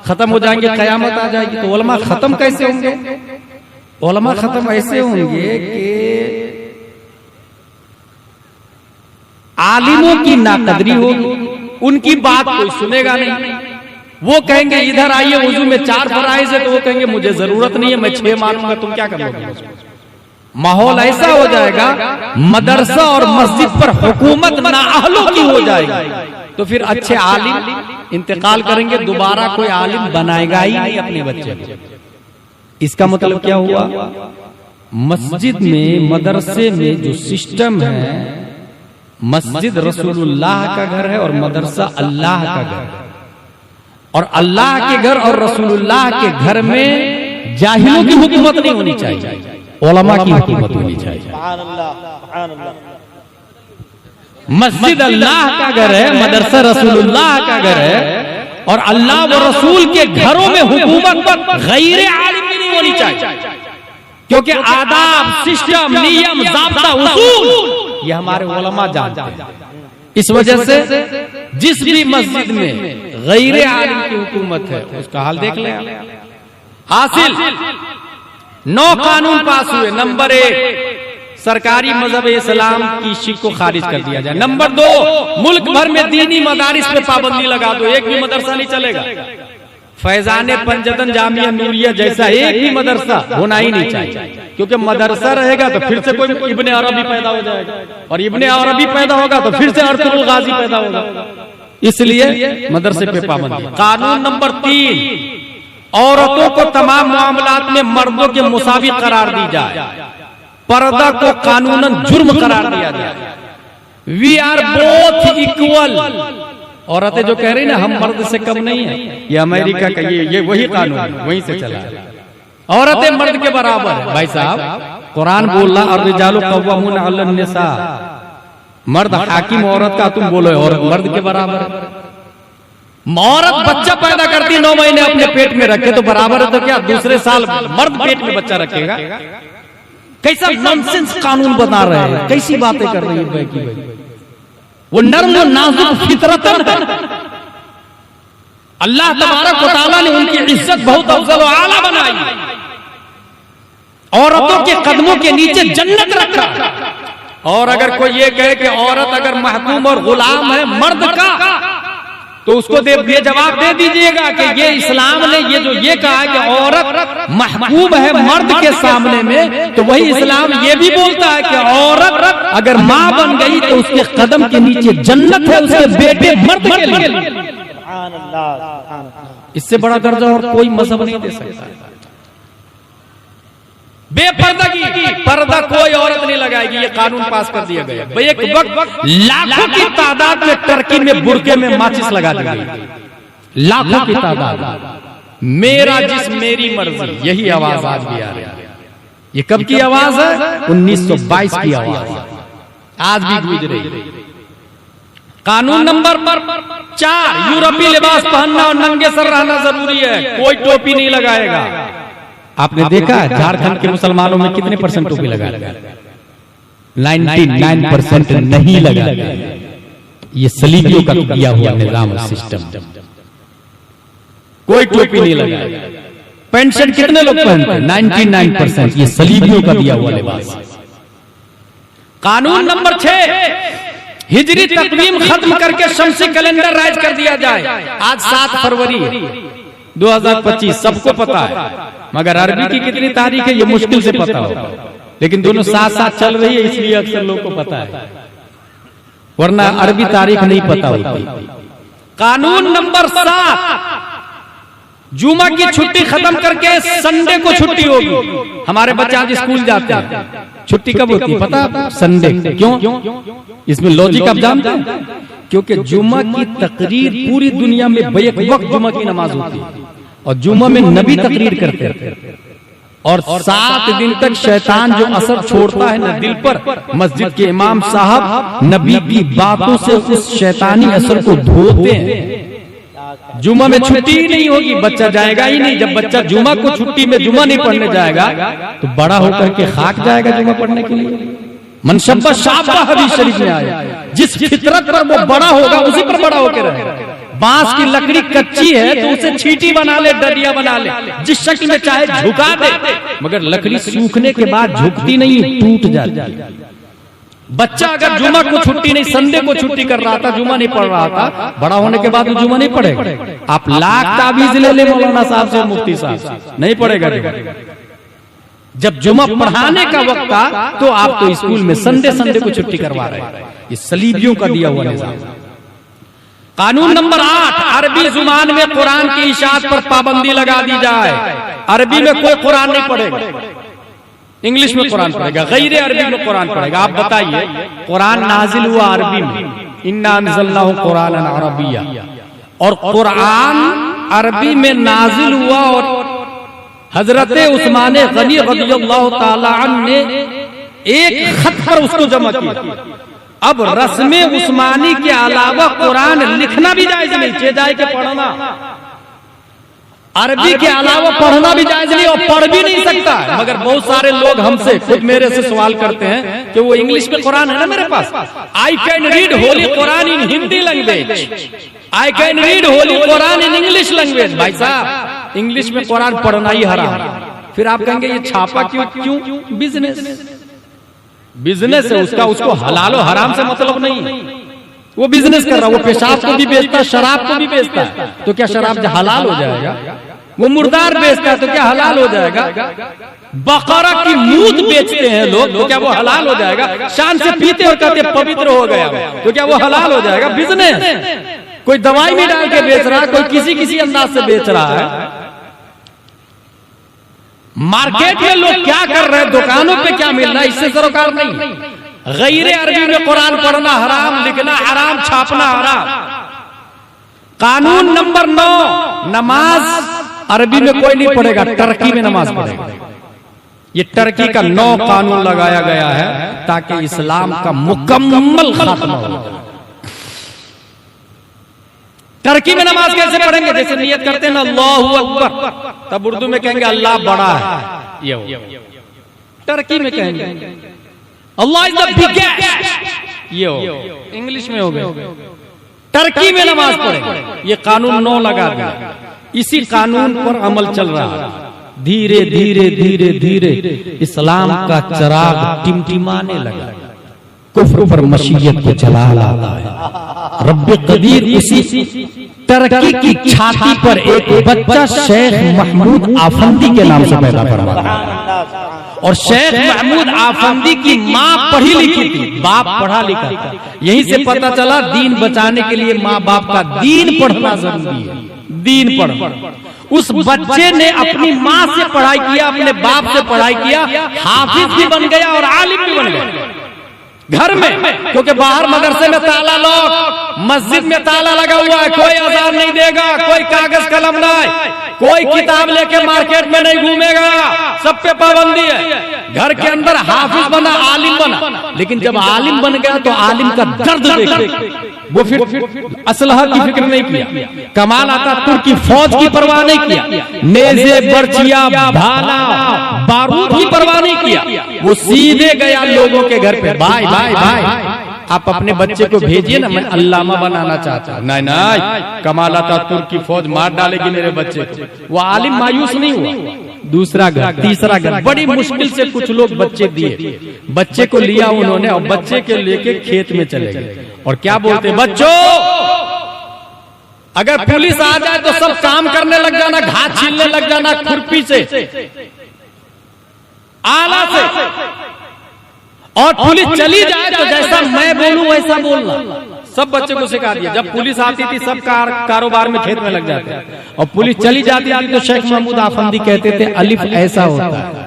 खत्म हो जाएंगे, कयामत आ जाएगी, तो उलमा खत्म कैसे होंगे? उलमा खत्म ऐसे होंगे कि आलिमों की नाकदरी होगी, उनकी बात कोई सुनेगा नहीं। वो कहेंगे इधर आइए, वुजू में 4 फराइज है, तो वो कहेंगे मुझे जरूरत नहीं है, मैं 6 मानूंगा, तुम क्या करोगे? माहौल ऐसा हो जाएगा, मदरसा और मस्जिद पर हुकूमत नाअहलों की हो जाएगी। तो फिर अच्छे आलिम इंतकाल करेंगे, दोबारा कोई आलिम बनाएगा ही नहीं अपने बच्चे को। इसका मतलब क्या हुआ? मस्जिद में, मदरसे में जो सिस्टम है, मस्जिद रसूलुल्लाह का घर है और मदरसा अल्लाह का घर है, और अल्लाह के घर और रसूलुल्लाह के घर में जाहिलों की हुकूमत नहीं होनी चाहिए, उलमा की हुकूमत होनी चाहिए। मस्जिद अल्लाह का घर है, मदरसा रसूलुल्लाह का घर है, और अल्लाह व रसूल के घरों में हुकूमत गैर आलिम की नहीं होनी चाहिए, क्योंकि आदाब, सिस्टम, नियम, ज़ाब्ता, उसूल ये हमारे उलमा जानते हैं। इस वजह से जिस भी मस्जिद में गैर आलिम की हुकूमत है उसका हाल देख लें। हासिल 9 कानून पास हुए। नंबर 1, सरकारी मजहब इस्लाम की शिक को खारिज कर दिया जाए। नंबर 2, मुल्क भर में दीनी मदारिस पे पाबंदी लगा दो, एक भी मदरसा नहीं चलेगा। फैजाने पंजतन जामिया नूरिया जैसा एक भी मदरसा होना ही नहीं चाहिए, क्योंकि मदरसा रहेगा तो फिर से कोई इब्ने अरबी पैदा हो जाएगा, और इब्ने अरबी पैदा होगा तो फिर से अर्तुगरुल गाजी पैदा होगा। इसलिए मदरसे पे पाबंदी। कानून नंबर 3, औरतों को तमाम मामलात में मर्दों के मुसावी करार दी जाए, पर्दा को कानूनन जुर्म करार दिया जाए। We are both equal. औरतें जो कह रही ना हम मर्द से कम नहीं है, ये अमेरिका का ये वही कानून है, वहीं से चला है। औरतें मर्द के बराबर है। भाई साहब, कुरान बोल रहा और रिजालु कव्वामून अलन निसा, मर्द हाकिम औरत का तुम बोलो औरत मर्द के बराबर है। औरत बच्चा पैदा करती 9 महीने अपने पेट में रखे तो बराबर है, तो क्या दूसरे साल मर्द पेट में बच्चा रखेगा? कैसा नॉनसेंस कानून बना रहे हैं, कैसी बातें कर रही है। वो नर्म और नाजुक फितरतन है। अल्लाह तबारक व तआला ने उनकी इज्जत बहुत अफजल और आला बनाई, औरतों के कदमों के नीचे जन्नत रखा। और अगर कोई ये कहे कि औरत अगर महकूम और गुलाम है मर्द का, तो उसको ये जवाब दे दीजिएगा कि ये इस्लाम ने ये कहा है कि औरत महबूब है मर्द के सामने में, तो वही इस्लाम ये भी बोलता है कि औरत अगर माँ बन गई तो उसके कदम के नीचे जन्नत है उसके बेटे मर्द के लिए। सुभान अल्लाह, सुभान अल्लाह। इससे बड़ा दर्जा और कोई मजहब नहीं दे सकता। बेपर्दगी, पर्दा कोई औरत नहीं लगाएगी, ये कानून पास कर दिया गया। एक वक्त लाखों की तादाद में टर्की में बुरके में माचिस लगा दी गई, लाखों की तादाद। मेरा जिस्म मेरी मर्जी, यही आवाज आज भी आ रही है। ये कब की आवाज है? 1922 की आवाज, आज भी गूंज रही है। कानून नंबर 4, यूरोपीय लिबास पहनना और नंगे सर रहना जरूरी है, कोई टोपी नहीं लगाएगा। आपने देखा झारखंड के मुसलमानों में कितने % टोपी लगा? 99% नहीं लगा। ये सलीबियों का किया हुआ निजाम और सिस्टम। कोई टोपी नहीं लगाएगा। पैंट शर्ट कितने लोग पहनते हैं? 99%। ये सलीबियों का दिया हुआ लिबास। कानून नंबर 6, हिजरी तकवीम खत्म करके शमसी कैलेंडर राइज कर दिया जाए। आज 7 फरवरी 2025, सबको पता है, मगर अरबी की कितनी तारीख है ये मुश्किल से पता होगा, लेकिन दोनों साथ साथ चल रही है इसलिए अक्सर लोगों को पता है, वरना अरबी तारीख नहीं पता होती। कानून नंबर 7, जुमा की छुट्टी खत्म करके संडे को छुट्टी होगी। हमारे बच्चे आज स्कूल जाते हैं, छुट्टी कब होती है पता? संडे। क्यों? इसमें लॉजिक आप जानते हैं? क्योंकि जुमा की तकरीर पूरी दुनिया में एक वक्त जुमा की नमाज होती है और जुमा में नबी तकरीर करते हैं, और 7 दिन तक शैतान जो असर छोड़ता है न दिल पर, मस्जिद के इमाम साहब नबी की बातों से उस शैतानी असर को धोते हैं। जुमा में छुट्टी ही नहीं होगी, बच्चा जाएगा ही नहीं। जब बच्चा जुमा को छुट्टी में जुमा नहीं पढ़ने जाएगा तो बड़ा होकर के खाक जाएगा जुमा पढ़ने के लिए। मनशब्बा शाबा हदीस शरीफ में आया, जिस फितरत पर वो बड़ा होगा उसी पर बड़ा होकर रहेगा। बांस की लकड़ी कच्ची है तो उसे छींटी बना ले, डलिया बना ले, जिस शक्ल में चाहे झुका दे, मगर लकड़ी सूखने के बाद झुकती नहीं, टूट जाती है। बच्चा अगर जुमा को छुट्टी नहीं, संडे को छुट्टी कर रहा था, जुमा नहीं पढ़ रहा था, बड़ा होने के बाद जुमा नहीं पढ़ेगा। आप लाख ताबीज ले ले मौलाना साहब से, मुफ्ती साहब से, नहीं पढ़ेगा। जब जुमा पढ़ाने का वक्त था तो आप तो स्कूल में संडे को छुट्टी करवा रहे हैं। ये सलीबियों का दिया हुआ निजाम। कानून नंबर 8, अरबी जुबान में कुरान की इशाअत पर पाबंदी लगा दी जाए। अरबी में कोई कुरान नहीं पढ़ेगा, इंग्लिश में कुरान पढ़ेगा, गैर अरबी में कुरान पढ़ेगा। आप बताइए, कुरान नाजिल हुआ अरबी में, इन्ना अंज़लनाहु कुरानन अरबिय्या, और कुरान अरबी में नाजिल हुआ और हजरत उस्मान गनी रज़ियल्लाहु ताला अन्हु ने एक खत पर उसको जमा किया। अब रस्म उस्मानी के अलावा कुरान लिखना भी जायज नहीं, चेजाए के पढ़ना, अरबी के अलावा पढ़ना भी जायज नहीं और पढ़ भी नहीं सकता। मगर बहुत सारे लोग हमसे, खुद मेरे से सवाल करते हैं कि वो इंग्लिश में कुरान है ना मेरे पास, I can read holy Quran in Hindi language, I can read holy Quran in English language. भाई साहब, इंग्लिश में कुरान पढ़ना ही हराम है। फिर आप कहेंगे ये छापा क्यों? बिजनेस है उसका, उसको हलाल और हराम से मतलब नहीं। वो बिजनेस कर रहा है, वो पेशाब को भी बेचता है, शराब को भी बेचता है, तो क्या शराब हलाल हो जाएगा? वो मुर्दार बेचता है तो क्या हलाल हो जाएगा? बकरा की मूत बेचते हैं लोग तो क्या वो हलाल हो जाएगा? शान से पीते और कहते पवित्र हो गया तो क्या वो हलाल हो जाएगा? बिजनेस। कोई दवाई में डाल के बेच रहा है, कोई किसी अंदाज से बेच रहा है। मार्केट में लोग क्या कर रहे हैं, दुकानों पे क्या मिल रहा है, इससे सरोकार नहीं। गैर अरबी में कुरान पढ़ना हराम, लिखना हराम, छापना हराम। कानून नंबर 9, नमाज अरबी में कोई नहीं पढ़ेगा, टर्की में नमाज पढ़ेगा। ये टर्की का 9 कानून लगाया गया है ताकि इस्लाम का मुकम्मल खात्मा हो। टर्की में नमाज कैसे पढ़ेंगे? जैसे नियत करते हैं ना अल्लाहु अकबर, तब उर्दू में कहेंगे अल्लाह बड़ा है, ये टर्की में कहेंगे अल्लाह इज द बिगेस्ट, ये इंग्लिश में हो गया। टर्की में नमाज पढ़ेंगे। ये कानून 9 लगा दिया। इसी कानून पर अमल चल रहा है। धीरे धीरे धीरे धीरे इस्लाम का चिराग टिमटिमाने लगा। कुफ्र पर मशीयत को जलाल आता है। रब्बे कदीर इसी तरक्की की छाती पर एक बच्चा शेख महमूद आफंदी के नाम से पैदा फरमाता है। और शेख महमूद आफंदी की माँ पढ़ी लिखी थी, बाप पढ़ा लिखा था। यहीं से पता चला दीन बचाने के लिए माँ बाप का दीन पढ़ना जरूरी है। दीन पढ़ उस बच्चे ने अपनी माँ से पढ़ाई किया, अपने बाप से पढ़ाई किया, हाफिज भी बन गया और आलिम भी बन गया घर में, क्योंकि बाहर मदरसे में ताला लॉक, मस्जिद में ताला लगा हुआ है, कोई अजान नहीं देगा, कोई कागज कलम नहीं, कोई किताब लेके मार्केट में नहीं घूमेगा, सब पे पाबंदी है। घर के अंदर हाफिज बना, आलिम बना, लेकिन जब आलिम बन गया तो आलिम का दर्द देखे वो फिर असलहा की फिक्र नहीं किया, कमाल अतातुर्क की फौज की परवाह नहीं किया, नेज़े बर्चिया भाला बारूद की परवाह नहीं किया, वो सीधे गया लोगों के घर पे, भाई भाई भाई आप अपने बच्चे को भेजिए ना, मैं अल्लामा बनाना चाहता हूं। नहीं नहीं, कमाल अतातुर्क की फौज मार डालेगी मेरे बच्चे को। वो आलिम मायूस नहीं हुआ। दूसरा घर, तीसरा घर, बड़ी मुश्किल से कुछ लोग बच्चे दिए, बच्चे को लिया उन्होंने और बच्चे के लेके खेत में चले गए और क्या बोलते, बच्चों अगर पुलिस आ जाए तो सब काम करने लग जाना, घास छीलने लग जाना, खुरपी से, आला से, और पुलिस चली जाए तो जैसा मैं बोलूं वैसा बोलना। सब बच्चों को सिखा दिया। जब पुलिस आती थी सब कारोबार में खेत में लग जाते, और पुलिस चली जाती थी तो शेख महमूद आफंदी कहते थे अलिफ ऐसा होता है,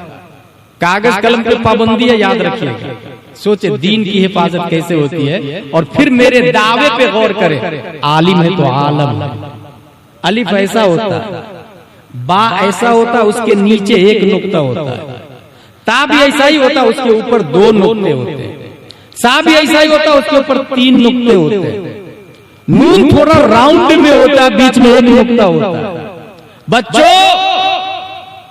कागज कलम पे पाबंदी है, याद रखिएगा। सोचे दीन की हिफाजत कैसे होती है। और फिर मेरे दावे पे गौर करें, आलिम है तो आलम, अलिफ ऐसा होता है, बा ऐसा होता है, उसके नीचे एक नुक्ता होता है, ता भी ऐसा ही होता है, उसके ऊपर 2 नुक्ते होते हैं, सा भी ऐसा ही होता है, उसके ऊपर 3 नुक्ते होते हैं, नून थोड़ा राउंड में होता है, बीच में एक नुक्ता होता है। बच्चों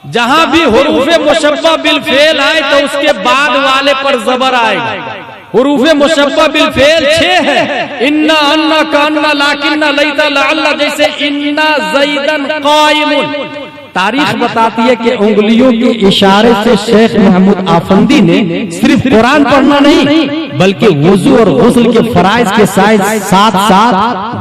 जहां भी हुरूफे मुशब्बा बिल फेल आए तो उसके बाद वाले पर जबर आएगा। हुरूफे मुशब्बा बिल फेल 6 है, इन्ना अन्ना कान्ना लाकिन्ना लैता लअल्ला, जैसे इन्ना ज़ैदन कायमुन। तारीख बताती है कि उंगलियों के इशारे से शेख महमूद आफंदी ने सिर्फ कुरान पढ़ना नहीं बल्कि वुजू और गुस्ल के फराइज के साथ साथ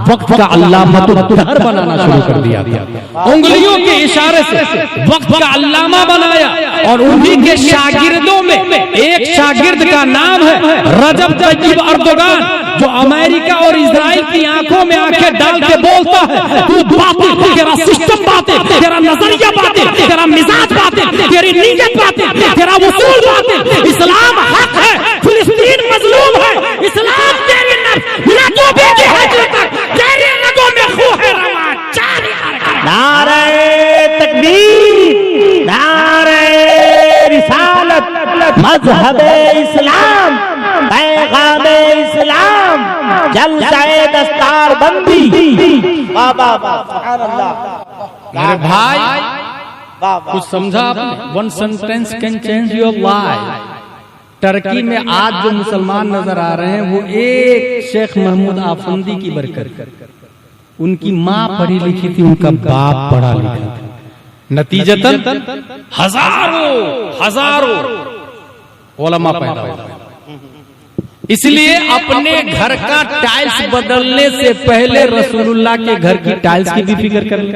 वक्त का अल्लामतुद्दहर बनाना शुरू कर दिया था। उंगलियों के इशारे से वक्त का अल्लामा बनाया, और उन्हीं के शागिर्दों में एक शागिर्द का नाम है रजब तय्यब अर्दोगान, जो अमेरिका और इजराइल की आंखों में आंखें डाल के बोलता है, तू बातें, तेरा सिस्टम बातें, तेरा नजरिया बातें, तेरा मिजाज बातें, तेरी नीयत बातें, तेरा वसूल बातें, इस्लाम हक है, फिलिस्तीन मजलूम है, इस्लाम तेरी रगों में तेरी रगों में खून है रवा, नारे तकबीर, नारे रिसालत, मजहबे इस्लाम, पैगामे इस्लाम, जलसाए दस्तार बंदी। वाह वाह वाह, सुभान अल्लाह। मेरे भाई कुछ समझा आपने? One sentence can change your life. Turkey में आज जो मुसलमान नजर आ रहे हैं वो एक शेख महमूद आफंदी की बरकत, उनकी माँ पढ़ी लिखी थी, उनका बाप पढ़ा लिखा था, नतीजतन हजारों उलमा पैदा हुए। इसलिए अपने घर का टाइल्स बदलने से पहले रसूलुल्लाह के घर की टाइल्स की भी फिक्र कर ले।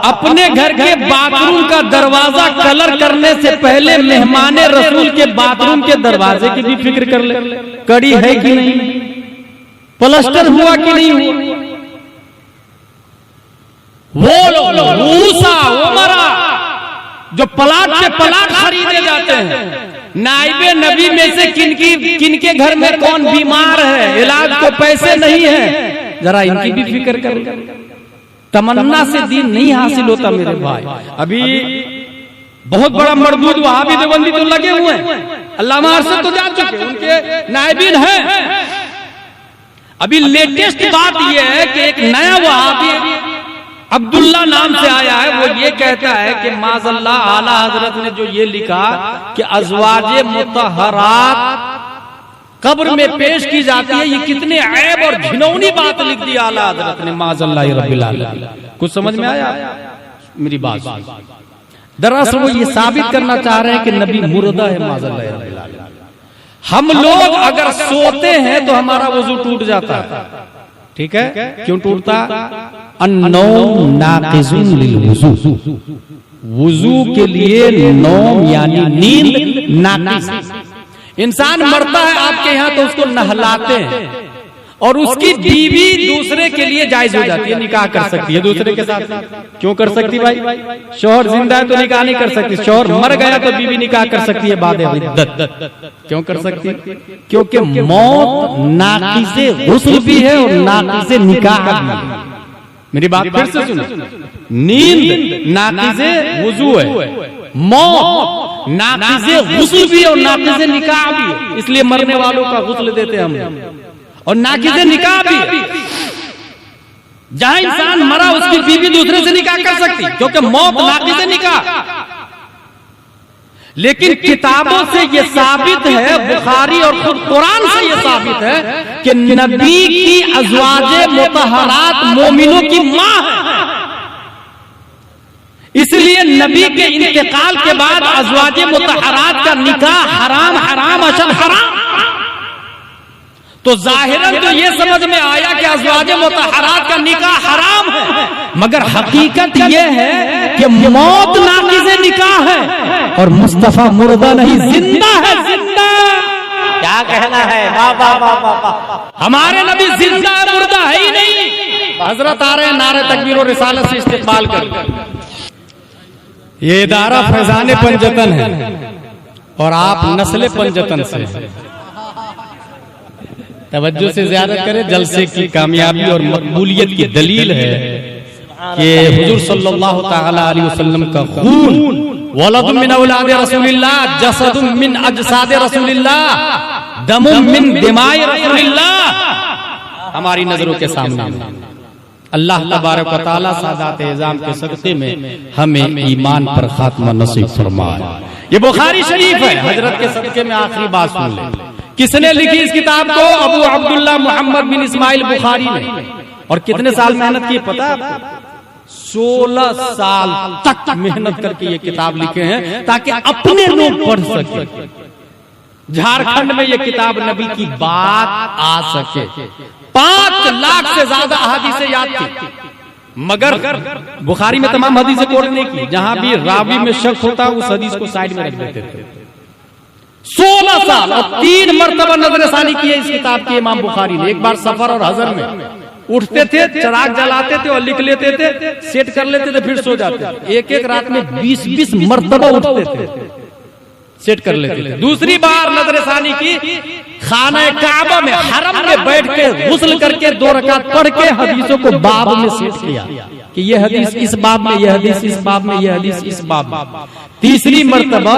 अपने घर के बाथरूम का दरवाजा कलर करने से पहले मेहमान रसूल के बाथरूम के दरवाजे की भी फिक्र कर ले, कड़ी है कि नहीं, प्लास्टर हुआ कि नहीं हुआ, वो मूसा उमरा जो प्लाट पे प्लाट खरीदे जाते हैं, नाइबे नबी में से किनके घर में कौन बीमार है, इलाज को पैसे नहीं है, जरा इनकी भी फिक्र कर। तमन्ना से दीन नहीं हासिल होता मेरे भाई। अभी बहुत बड़ा मरदूद वहाबी देवबंदी तो लगे हुए हैं, अल्लामा अरशद तो जा चुके, उनके नाइबीन हैं। अभी लेटेस्ट बात यह है कि एक नया वहाबी अब्दुल्ला नाम से आया है, वो ये कहता है कि माज़अल्लाह आला हजरत ने जो ये लिखा कि अज़वाजे मुतहरात कब्र में पेश की जाती है, ये कितने ऐब और घिनौनी बात लिख दी आला हजरत ने, माज़अल्लाह रब्बिल आलमीन। कुछ समझ में आया मेरी बात? दरअसल वो ये साबित करना चाह रहे हैं कि नबी मुर्दा है, माज़अल्लाह रब्बिल आलमीन। हम लोग अगर सोते हैं तो हमारा वजू टूट जाता है, ठीक है? क्यों टूटता? अन्नौम नाक़िज़ुन लिलवुज़ू, वुजू के लिए नौम यानी नींद नाक़िज़। इंसान मरता है आपके यहाँ तो उसको नहलाते हैं और उसकी बीवी दूसरे के लिए जायज हो जाती है, निकाह कर सकती है दूसरे के साथ। क्यों कर सकती भाई? शौहर जिंदा है तो निकाह नहीं कर सकती, शौहर मर गया तो बीवी निकाह कर सकती है बाद इद्दत। क्यों कर सकती है? क्योंकि मौत नाक़िज़े गुस्ल भी है और नाक़िज़े निकाह भी है। मेरी बात फिर से सुनो, नींद नाक़िज़े वुज़ू है, मौत नाक़िज़े गुस्ल भी और नाक़िज़े निकाह भी है। इसलिए मरने वालों का गुस्ल देते हम, और नाक़िज़े निकाह भी। जहां इंसान मरा उसकी बीवी दूसरे से निकाह कर सकती, क्योंकि मौत नाक़िज़े निकाह। लेकिन किताबों से यह साबित है, बुखारी और खुद कुरान से यह साबित है कि नबी की अज़वाजे मुतहरात मोमिनों की मां है। इसलिए नबी के इंतकाल के बाद अज़वाजे मुतहरात का निकाह हराम हराम अशद हराम। तो जाहिरन तो ये समझ में आया कि अज़वाजे मुतहरात का निकाह हराम है, मगर हकीकत यह है कि मौत नाक़िज़े निकाह है और मुस्तफा मुर्दा नहीं जिंदा है। जिंदा क्या कहना है? वाह वाह वाह वाह। हमारे नबी जिंदा है, मुर्दा है ही नहीं। हजरत आ रहे हैं नारे तकबीर और रिसालत से इस्तेमाल कर। ये इदारा फैजाने पंजतन है और आप नस्ले पंजतन से। तवज्जो से ज़ियारत करें, जलसे की कामयाबी और मकबूलियत की दलील है कि हुजूर सल्लल्लाहु तआला अलैहि वसल्लम का खून वलदुम मिन औलाद रसूलिल्लाह, जसदुम मिन अजसाद रसूलिल्लाह, दमुम मिन दिमाए रसूलिल्लाह हमारी नजरों के सामने। अल्लाह तबारक व तआला सादात एज़ाम के सदक़े में हमें ईमान पर खात्मा नसीब फरमाए। ये बुखारी शरीफ है, हजरत के सदक़े में आखिरी बात सुन ले। किसने लिखी इस किताब को? अबू अब्दुल्लाह मोहम्मद बिन इस्माइल बुखारी ने। और कितने साल मेहनत की पता है आपको? 16 साल तक मेहनत करके ये किताब लिखे हैं ताकि अपने लोग पढ़ सके। झारखंड में ये किताब नबी की बात आ सके। 5 लाख से ज्यादा अहादीसें याद थी, मगर बुखारी में तमाम हदीसें कोट नहीं की। जहां भी रावी में शक होता उस हदीस को साइड में रख देते थे। 16 साल और 3 मरतबा नजरसानी की है इस किताब की इमाम बुखारी ने। एक बार सफर और हजर में उठते थे, चिराग जलाते थे और लिख लेते थे, सेट कर लेते थे, फिर सो जाते थे। एक एक रात में 20-20 मरतबा उठते थे, सेट कर लेते थे। दूसरी बार नजरसानी की खाना काबा में हरम में बैठ के गुस्ल करके 2 रकात पढ़ के हदीसों को बाब में सेट किया कि यह हदीस इस बाब में, यह हदीस इस बाब में, यह हदीस इस बाब में। तीसरी मरतबा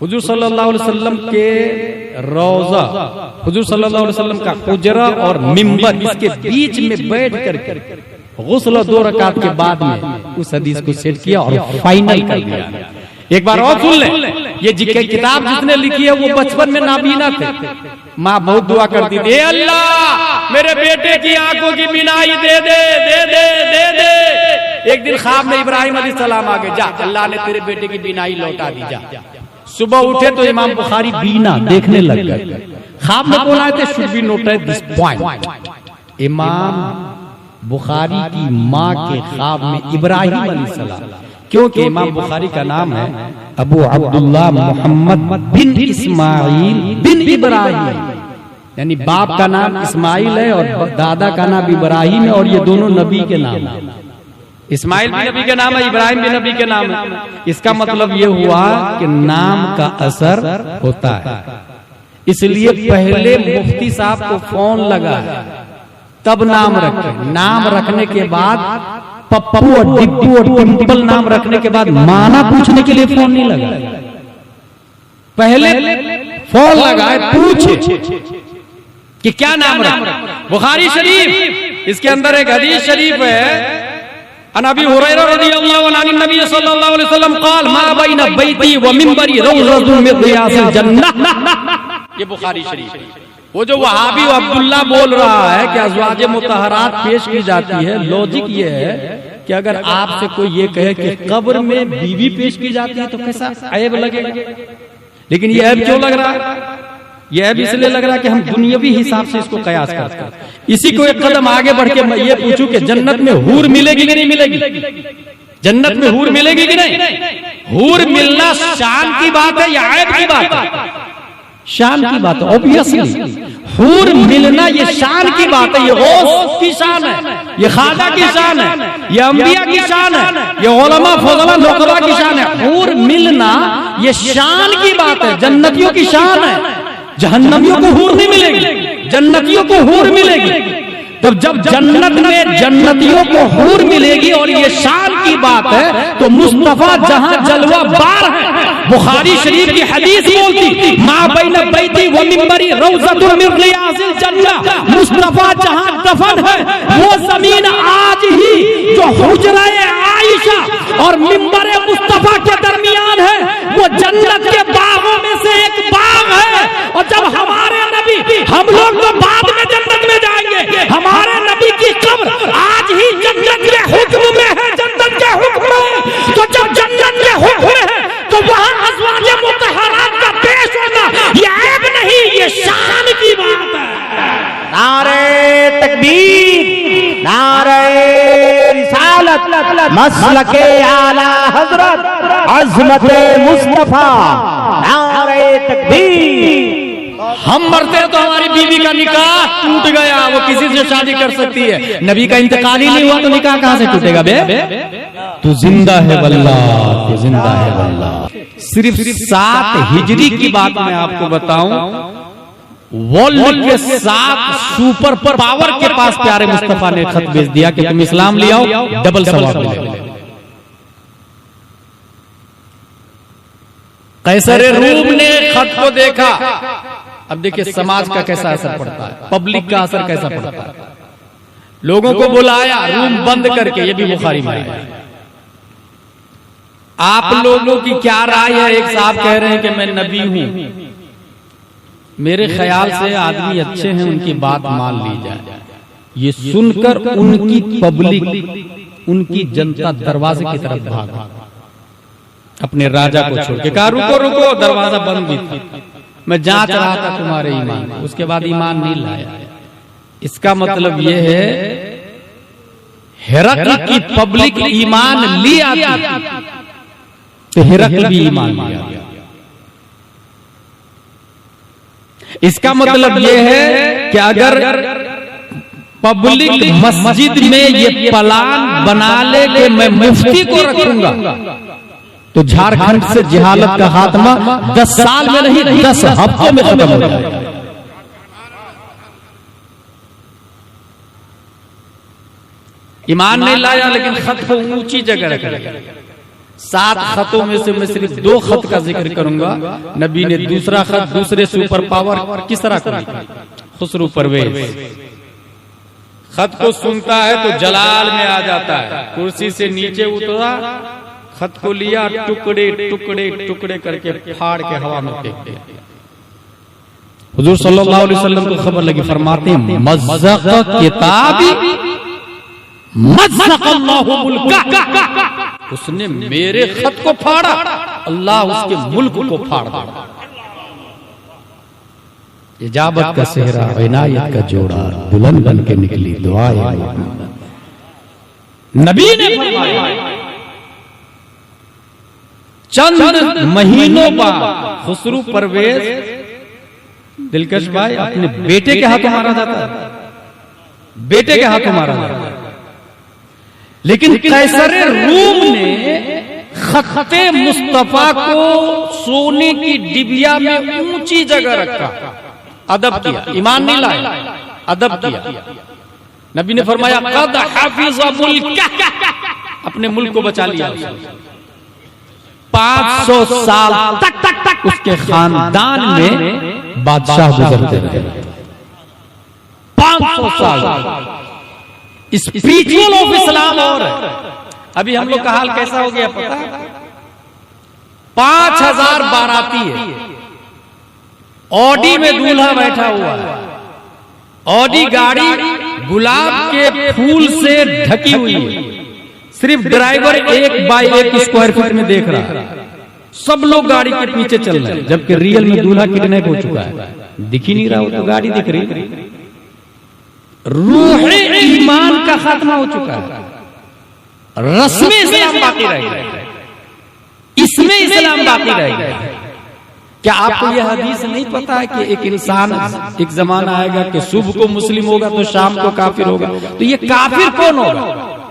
हुजूर सल्लल्लाहु अलैहि वसल्लम के रोजा, हुजूर सल्लल्लाहु अलैहि वसल्लम का हुजरा और मिंबर, इसके बीच में बैठ कर गुस्ल 2 रकात के बाद में उस हदीस को सेट किया और फाइनल कर दिया। एक बार और सुन ले, ये किताब जिसने लिखी है वो बचपन में नाबीना थे। माँ बहुत दुआ करती थी, अल्लाह मेरे बेटे की आंखों की बीनाई दे दे दे दे दे दे। एक दिन ख्वाब में इब्राहिम अलैहिस्सलाम आ गए, जा अल्लाह ने तेरे बेटे की बीनाई लौटा दी, जा। सुबह उठे तो इमाम बुखारी बीना देखने लग गए। ख्वाब में बोला थे should be noted this point. इमाम बुखारी की माँ के ख्वाब में इब्राहिम अलैहिस्सलाम, क्योंकि इमाम बुखारी का नाम है अबू अब्दुल्लाह मोहम्मद बिन इस्माइल बिन इब्राहिम, यानी बाप का नाम इस्माइल है और दादा का नाम इब्राहिम है, और ये दोनों नबी के नाम है। इस्माइल भी नबी के नाम है, इब्राहिम भी नबी के नाम है। इसका मतलब ये हुआ कि नाम का असर होता है। इसलिए पहले मुफ्ती साहब को फोन लगा तब नाम रखे। नाम रखने के बाद पप्पू और डिप्पू और टिम्पल नाम रखने के बाद माना पूछने के लिए फोन नहीं लगा। पहले फोन लगाए, पूछे कि क्या नाम रखे। बुखारी शरीफ, इसके अंदर एक हदीस शरीफ है, अनबी हुरैरा रज़ियल्लाहु अन्हु नबी सल्लल्लाहु अलैहि वसल्लम क़ाल मा बैन बैती व मिंबरी रौज़तुम मिन रियासिल जन्नह। ये बुखारी शरीफ है। वो जो वहाबी अब्दुल्ला बोल रहा है कि अज़वाजे मुतहरात पेश की जाती है, लॉजिक ये है कि अगर आपसे कोई ये कहे कि कब्र में बीवी पेश की जाती है तो कैसा ऐब लगेगा। लेकिन ये ऐब क्यों लग रहा है? यह भी इसलिए लग रहा है कि हम दुनियावी हिसाब से इसको कयास करते हैं। इसी को एक कदम आगे बढ़ के मैं ये पूछूं कि जन्नत में हूर मिलेगी कि नहीं मिलेगी? जन्नत में हूर मिलेगी कि नहीं? हूर मिलना शान की बात है या ऐब की बात है? शान की बात है। ऑब्वियसली हूर मिलना ये शान की बात है, ये गौस की शान है, ये खाजा की शान है, ये अंबिया की शान है, ये उलमा फज़ला नुकबा की शान है। हूर मिलना ये शान की बात है, जन्नतियों की शान है। जहन्नमियों को हूर नहीं मिलेगी, जन्नतियों को हूर मिलेगी। तब जब जन्नत में जन्नतियों को हूर मिलेगी और ये शान की बात है, तो मुस्तफा जहां जलवा बार है। बुखारी शरीफ की हदीस बोलती मां बैन बैती व मिंबरी रौज़तुन मिन रियाज़िल जन्नह। मुस्तफा जहां दफन है वो जमीन आज ही जो हुजरा-ए आयशा और मिंबर मुस्तफा के दरमियान है, वो जन्नत के बागों में से एक बाग है। और जब हमारे नबी, हम लोग तो बाद में जन्नत में जाएंगे, हमारे नबी की कब्र आज ही जन्नत के हुक्म में है, जन्नत के हुक्म में। तो जब जन्नत के हुक्म में है तो वहां अज़वाज मुतहहरात का पेश होना ये ऐब नहीं, ये शान की बात है। नारे तकबीर, नारे रिसालत, मसलके आला हजरत, अज़मते मुस्तफा, नारे तकबीर। हम मरते तो हमारी बीवी का निकाह टूट गया, वो किसी से शादी कर सकती है। नबी का इंतकाल ही नहीं हुआ तो निकाह कहां से टूटेगा बे? तू जिंदा है वल्लाह, तू जिंदा है वल्लाह। सिर्फ 7 हिजरी की बात मैं आपको बताऊं, वर्ल्ड के 7 सुपर पावर के पास प्यारे मुस्तफा ने खत भेज दिया कि तुम इस्लाम ले आओ, डबल सवाब मिलेगा। कैसर रूम ने खत को देखा। अब देखिए समाज का कैसा असर पड़ता है, पब्लिक का असर कैसा पड़ता है। लोगों को बुलाया रूम बंद करके, ये भी बुखारी में आया। आप लोगों की क्या राय है? एक साहब कह रहे हैं कि मैं नबी हूं, मेरे ख्याल से आदमी अच्छे हैं, उनकी बात मान ली जाए। ये सुनकर उनकी पब्लिक, उनकी जनता दरवाजे की तरफ भागा, अपने राजा को छोड़ के कहा रुको रुको, दरवाजा बंद भी था, मैं जांच रहा था तुम्हारे ईमान को। उसके बाद ईमान नहीं लाया। इसका मतलब यह है हिरकल की पब्लिक ईमान ली आती तो हिरकल भी ईमान लिया। इसका मतलब यह है कि अगर पब्लिक मस्जिद में ये प्लान बना ले कि मैं मुफ्ती को रखूंगा, तो झारखंड से जिहालत का खात्मा 10 साल में नहीं 10 हफ्तों में खत्म हो जाएगा। ईमान नहीं लाया लेकिन खत को ऊंची जगह रखा। 7 खतों में से मैं सिर्फ 2 खत का जिक्र करूंगा। नबी ने दूसरा खत दूसरे सुपर पावर किस तरह का? खुसरू परवेज। खत को सुनता है तो जलाल में आ जाता है, कुर्सी से नीचे उतरा, खत को लिया, टुकड़े टुकड़े टुकड़े करके फाड़ के हवा में फेंक दिया। हुजूर सल्लल्लाहु अलैहि वसल्लम को खबर लगी, फरमाते हैं मज़्ज़क़ किताबी मज़्ज़क़ल्लाहु मुल्का। उसने मेरे खत को फाड़ा, अल्लाह उसके मुल्क को फाड़ दिया। इजाबत का सेहरा, इनायत का जोड़ा, दुल्हन बन के निकली दुआएं। नबी ने फरमाया चंद महीनों बाद खुसरू परवेज दिलकश भाई अपने बेटे के हाथों मारा जाता है, बेटे के हाथों मारा जाता है। लेकिन कैसर रूम ने खत्ते मुस्तफा को सोने की डिबिया में ऊंची जगह रखा, अदब किया, ईमान नहीं लाया, अदब किया। नबी ने फरमाया कद हाफिज़ मुल्का, अपने मुल्क को बचा लिया। 500 साल तक उसके खानदान में बादशाह गुजरते रहे। 500 साल स्पिरिचुअल ऑफ इस्लाम। और अभी हम लोग का हाल कैसा हो गया पता है? 5000 बाराती है, ऑडी में दूल्हा बैठा हुआ है, ऑडी गाड़ी गुलाब के फूल से ढकी हुई है, सिर्फ ड्राइवर 1 बाई 1 स्क्वायर फीट में देख रहा है, सब लोग गाड़ी के पीछे चल रहे हैं, जबकि रियल में दूल्हा किडनैप हो चुका है। दिख ही नहीं रहा, वो तो गाड़ी दिख रही। रूह ईमान का खात्मा हो चुका है, रस्में इस्लाम बाकी रह गए, इसमें इस्लाम बाकी रह गया। क्या आपको यह हदीस नहीं पता है कि एक इंसान, एक जमाना आएगा कि सुबह को मुस्लिम होगा तो शाम को काफिर होगा? तो ये काफिर कौन होगा?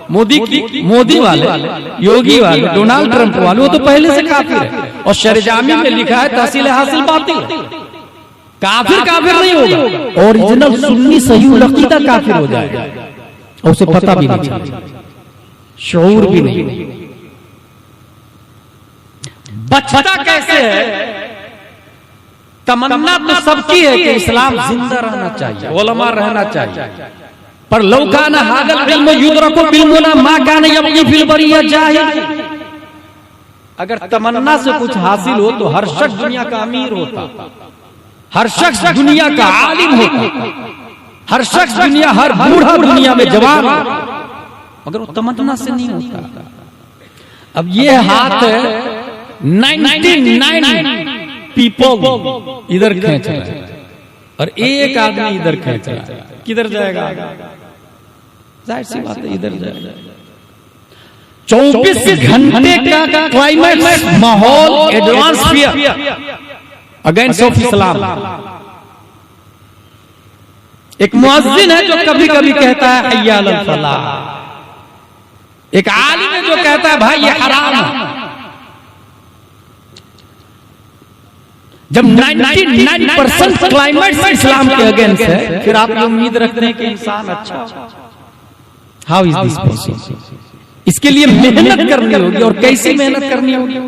मोदी वाले, योगी वाले, डोनाल्ड ट्रंप वाले, वो तो पहले से काफिर है। और शरजामी में लिखा है तहसील हासिल बातिल, काफिर काफिर नहीं होगा, ओरिजिनल सुन्नी सही अकीदा काफिर हो जाएगा, और उसे पता भी नहीं चलेगा, शऊर भी नहीं। बचता कैसे है? तमन्ना तो सबकी है कि इस्लाम जिंदा रहना चाहिए, उलमा रहना चाहिए, पर लौकाना हादल इल्म युद्रको बिलमुना मा काना यबगी फिल बरिया जाहिल। अगर तमन्ना से कुछ हासिल हो तो हर शख्स दुनिया का अमीर होता, हर शख्स दुनिया का आलिम होता, हर शख्स दुनिया, हर बूढ़ा दुनिया में जवान होता, मगर वो तमन्ना से नहीं होता। अब ये हाथ 99 पीपल इधर खींच रहा है और एक आदमी इधर खींच रहा है, किधर जाएगा? जाहिर सी बात है इधर जाएगा। 24 घंटे का क्लाइमेक्स माहौल, एटमॉस्फेयर अगेंस्ट ऑफ इस्लाम। एक मुअज्जिन है जो कभी कभी कहता है हय्या अलल फलाह, एक आलिम है जो कहता है भाई ये हराम है। जब 99% क्लाइमेट इस्लाम के अगेंस्ट है, फिर आप ये उम्मीद रखते हैं कि इंसान अच्छा? How is this possible? इसके लिए मेहनत करनी होगी, और कैसी मेहनत करनी होगी?